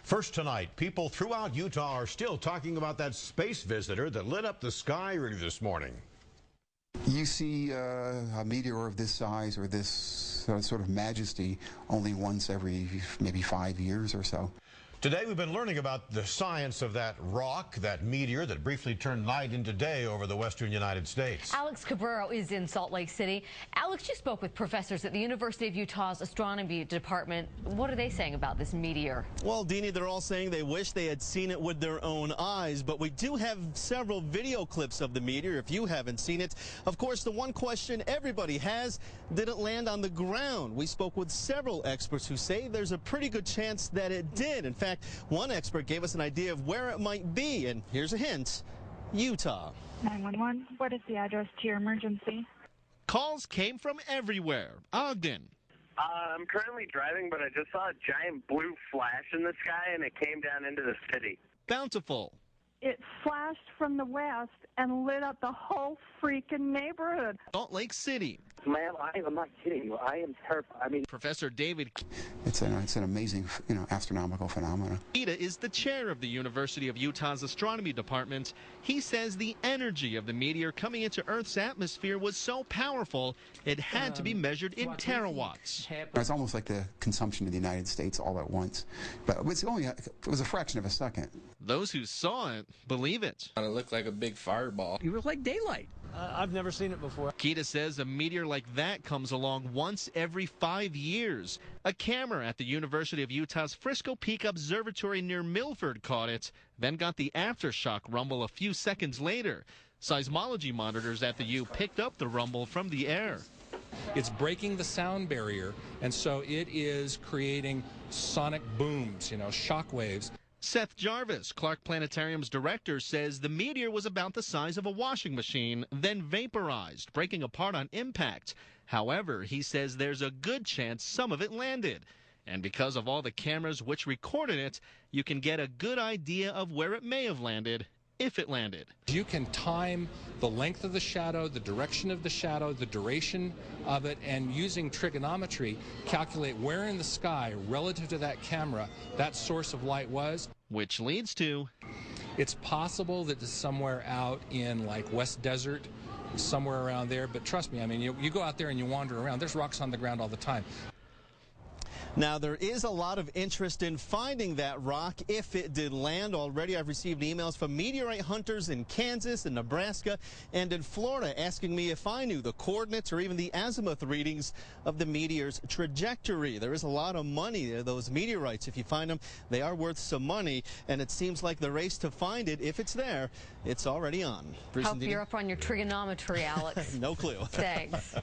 First tonight, people throughout Utah are still talking about that space visitor that lit up the sky early this morning. You see a meteor of this size or this sort of majesty only once every maybe 5 years or so. Today we've been learning about the science of that rock, that meteor that briefly turned night into day over the western United States. Alex Cabrero is in Salt Lake City. Alex, you spoke with professors at the University of Utah's astronomy department. What are they saying about this meteor? Well, Deanie, they're all saying they wish they had seen it with their own eyes, but we do have several video clips of the meteor if you haven't seen it. Of course, the one question everybody has, did it land on the ground? We spoke with several experts who say there's a pretty good chance that it did. In fact, one expert gave us an idea of where it might be, and here's a hint: Utah. 911, what is the address to your emergency? Calls came from everywhere. Ogden. I'm currently driving, but I just saw a giant blue flash in the sky, and it came down into the city. Bountiful. It flashed from the west and lit up the whole freaking neighborhood. Salt Lake City. Ma'am, I'm not kidding you. I am terrified. I mean, Professor David It's an amazing, astronomical phenomenon. Kita is the chair of the University of Utah's astronomy department. He says the energy of the meteor coming into Earth's atmosphere was so powerful it had to be measured in terawatts. It's almost like the consumption of the United States all at once, but it was a fraction of a second. Those who saw it believe it. It looked like a big fireball. It was like daylight. I've never seen it before. Kita says a meteor like that comes along once every 5 years. A camera at the University of Utah's Frisco Peak Observatory near Milford caught it, then got the aftershock rumble a few seconds later. Seismology monitors at the U picked up the rumble from the air. It's breaking the sound barrier, and so it is creating sonic booms, shock waves. Seth Jarvis, Clark Planetarium's director, says the meteor was about the size of a washing machine, then vaporized, breaking apart on impact. However, he says there's a good chance some of it landed. And because of all the cameras which recorded it, you can get a good idea of where it may have landed, if it landed. You can time the length of the shadow, the direction of the shadow, the duration of it, and using trigonometry, calculate where in the sky, relative to that camera, that source of light was. Which leads to... It's possible that it's somewhere out in, like, West Desert, somewhere around there, but trust me, I mean, you go out there and you wander around, there's rocks on the ground all the time. Now, there is a lot of interest in finding that rock if it did land. Already, I've received emails from meteorite hunters in Kansas and Nebraska and in Florida asking me if I knew the coordinates or even the azimuth readings of the meteor's trajectory. There is a lot of money there, those meteorites. If you find them, they are worth some money, and it seems like the race to find it, if it's there, it's already on. Hope you're up on your trigonometry, Alex. No clue. Thanks.